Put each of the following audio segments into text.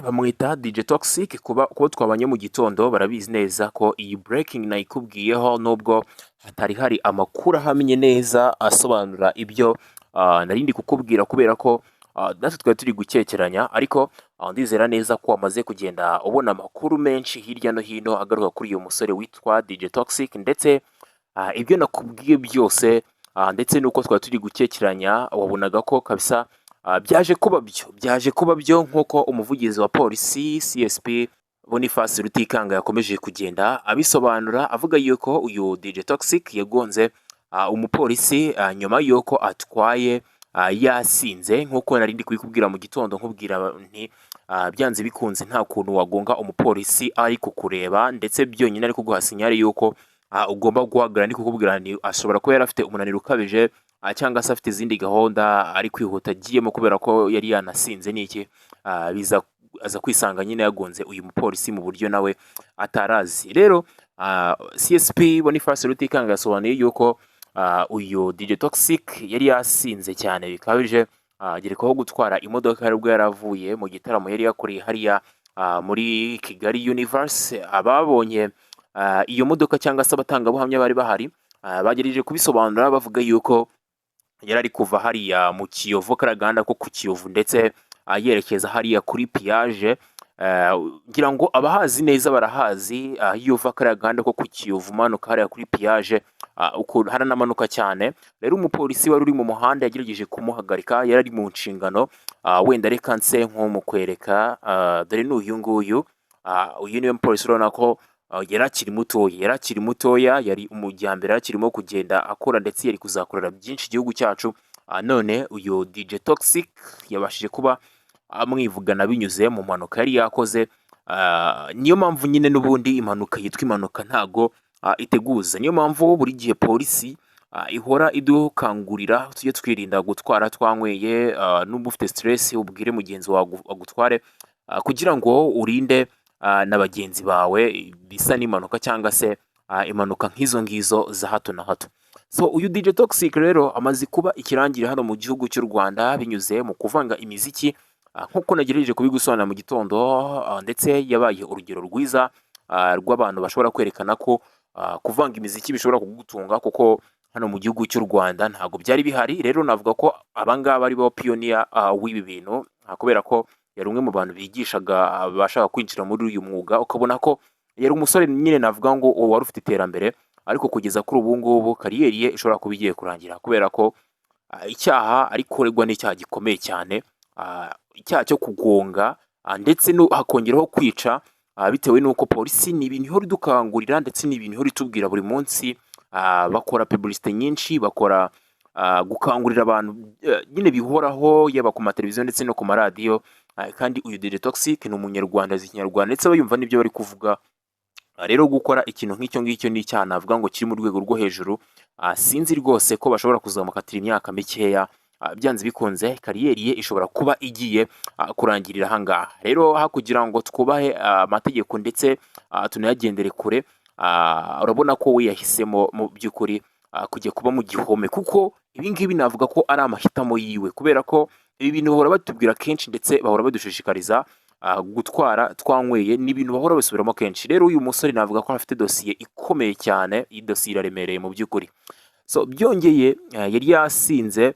bamwita DJ Toxic kuba twabanye mu gitondo barabizi neza ko iyi breaking nayikubwiyeho nubwo hatari hari amakuru ahamye neza asobanura ibyo narindi kukubwira kubera ko natwe twari turi gukekeranya ariko ndizera neza ko wamaze kugenda ubona amakuru menshi hirya no hino agaruka kuri uyu musore witwa DJ Toxic ndetse ibyo nakubwiye byose ndetse nuko twari turi gukekeranya wabonaga ko kabisa byaje kuba byo nk'uko umuvugizi wa polisi CSP Boniface Rutikanga yakomeje kugenda abisobanura avuga yuko uyu DJ Toxic yagonze umupolisi nyuma yuko atwaye yasinze nk'uko narindi kubikubwira mu gitondo nkubwira nti byanze bikunze nta kuntu wagonga umupolisi ari kukureba ndetse byonyine ari kuguha sinyari yuko ugomba guhagarara ndi kukubwira nti ashobora kuba yarafite umunaniro ukabije cyangwa se afite izindi gahunda ari kwihuta agiyemo kubera ko yari yanasinze n'iki aza kwisanga nyine yagonze uyu mupolisi mu buryo nawe atarazi. Rero CSP Boniface Rutikanga yasobanuye yuko uyu DJ Toxic yari yasinze cyane bikabije gerekaho gutwara imodoka yarubwo yaravuye mu gitaramo yari yakoreye hariya muri Kigali Universe. Ababonye iyo modoka cyangwa se abatangabuhamya bari bahari bagerageje kubisobanura bavuga yuko yari ari kuva hariya mu Kiyovu Karaganda ko ku Kiyovu ndetse yerekeza hariya kuri Piage. Ngira ngo abahazi neza barahazi yuva Karaganda ko ku Kiyovu manuka hariya kuri Piage uko haranamanuka cyane. Rero umupolisi wari uri mu muhanda yagerageje kumuhagarika, yari ari mu nshingano wenda reka nse nko mu kwereka dore n'uyu nguyu uyu niwe mupolisi urabona ko yari akiri mutoya yari umujyambere akirimo kugenda akora ndetse yari kuzakorera byinshi igihugu cyacu. None uyu DJ Toxic yabashije kuba amwivugana binyuze mu mpanuka yari yakoze. Niyo mpamvu nyine n'ubundi impanuka yitwa impanuka ntago iteguza. Niyo mpamvu buri gihe polisi ihora idukangurira tujye twirinda gutwara twanyweye, n'ubu ufite stress ubwire mugenzi wawe agutware kugira ngo urinde na bagenzi bawe bisa n'impanuka cyangwa se impanuka nk'izo ngizo za hato na hato. So uyu DJ Toxic rero amaze kuba ikirangire hano mu gihugu cy'u Rwanda binyuze mu kuvanga imiziki nk'uko nagerageje kubigusobanura mu gitondo ndetse yabaye urugero rwiza rw'abantu bashobora kwerekana ko kuvanga imiziki bishobora kugutunga kuko hano mu gihugu cy'u Rwanda ntago byari bihari. Rero navuga ko abangaba ari bo pioneer w'ibi bintu kubera ko yari umwe mu bantu bigishaga abashaka kwinjira muri uyu mwuga, ukabona ko yari umusore nyine navuga ngo wari ufite iterambere ariko kugeza kuri ubu ngubu kariyeri ye ishobora kuba igiye kurangira kubera ko icyaha ari kuregwa n'icyaha gikomeye cyane, icyaha cyo kugonga ndetse hakongeraho kwica bitewe n'uko polisi ni ibintu ihora idukangurira ndetse ni ibintu ihora itubwira buri munsi. Bakora publicité nyinshi, bakora gukangurira abantu nyine bihoraho yaba ku mateleviziyo ndetse no ku maradiyo. Kandi uyu DJ Toxic ni umunyarwanda azi Ikinyarwanda ndetse bayumva n'ibyo bari kuvuga. Rero gukora ikintu nk'icyo ngicyo ni icyaha navuga ngo kiri mu rwego rwo hejuru. Sinzi rwose ko bashobora kuzamukatira imyaka mikeya, byanze bikunze kariyeri ye ishobora kuba igiye kurangirira ahangaha. Rero kugira ngo twubahe amategeko ndetse tunayagendere kure, urabona ko we yahisemo mu by'ukuri kujya kuba mu gihome kuko ibi ngibi navuga ko ari amahitamo yiwe kubera ko ibi bintu bahora batubwira kenshi ndetse bahora badushishikariza gutwara twanyweye, ni ibintu bahora basubiramo kenshi. Rero uyu musore navuga ko afite dosiye ikomeye cyane, iyi dosiye iraremereye mu by'ukuri. So byongeye yari yasinze,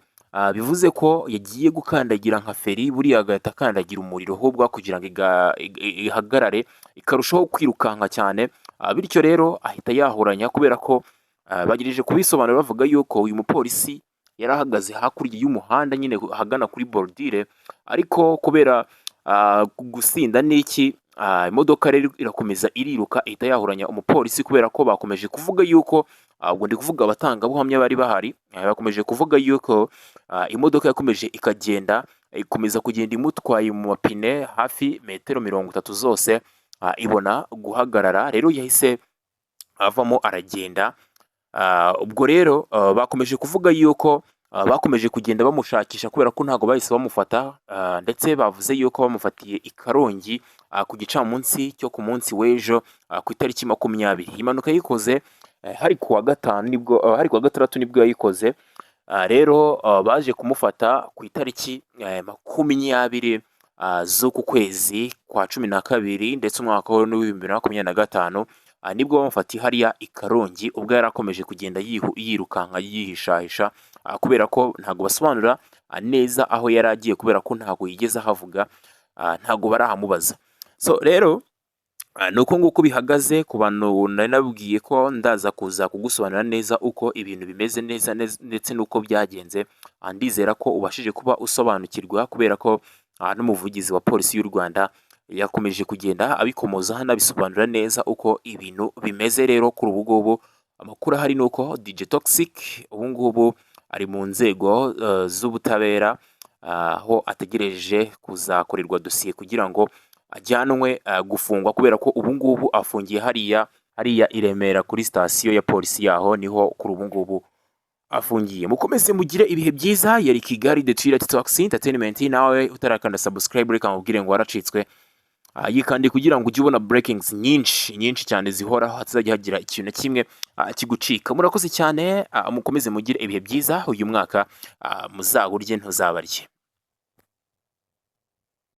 bivuze ko yagiye gukandagira nka feri buriya agahita akandagira umuriro ahubwo kugira ngo ihagarare ikarushaho kwirukanka cyane. Bityo rero ahita yahuranya kubera ko bagirije kubisobanura bavuga yuko uyu mupolisi yari ahagaze hakurya y'umuhanda nyine hagana kuri bordire, ariko kubera gusinda n'iki imodoka rero irakomeza iriruka ihita yahuranya umupolisi kubera ko bakomeje kuvuga yuko ubwo ndi kuvuga abatangabuhamya bari bahari, bakomeje kuvuga yuko imodoka yakomeje ikagenda ikomeza kugenda imutwaye mu mapine hafi metero 30 zose ibona guhagarara. Rero yahise avamo aragenda. Ubwo rero bakomeje kuvuga yuko bakomeje kugenda bamushakisha kubera ko ntago bahise bamufata, ndetse bavuze yuko bamufatiye i Karongi ku gicamunsi cyo ku munsi w'ejo ku itariki 20. Impanuka yikoze hari kuwa gatandatu nibwo yayikoze. Rero baje kumufata ku itariki 20 z'uku kwezi kwa 12 ndetse umwaka w'ibihumbi 2025 nibwo bamufatiye hariya i Karongi ubwo yari akomeje kugenda yirukanka yihishahisha kubera ko ntago basobanura neza aho yari agiye kubera ko ntago yigeze ahavuga, ntago barahamubaza. So rero nuko nguko bihagaze ku bantu nari nabwiye ko ndaza kuza kugusobanurira neza uko ibintu bimeze neza ndetse n'uko byagenze. Ndizera ko ubashije kuba usobanukirwa kubera ko n'umuvugizi wa polisi y'u Rwanda yakomeje kugenda abikomoza hanabisobanura neza uko ibintu bimeze. Rero kuri ubu ngubu amakuru ahari ni uko DJ Toxic ubu ngubu ari mu nzego z'ubutabera, aho ategereje kuzakorerwa dosiye kugira ngo ajyanwe gufungwa kubera ko ubu ngubu afungiye hariya i Remera kuri sitasiyo ya polisi yaho, niho kuri ubu ngubu afungiye. Mukomeze mugire ibihe byiza. Yari Kigali The Toilet Talks Entertainment. Nawe utarakanda subscribe reka nkubwire ngo waracitswe, yikande kugira ngo ujye ubona breakings nyinshi cyane zihoraho, hatazajya hagira ikintu na kimwe kigucika. Murakoze cyane, mukomeze mugire ibihe byiza. Uyu mwaka muzawurye ntuzabarye.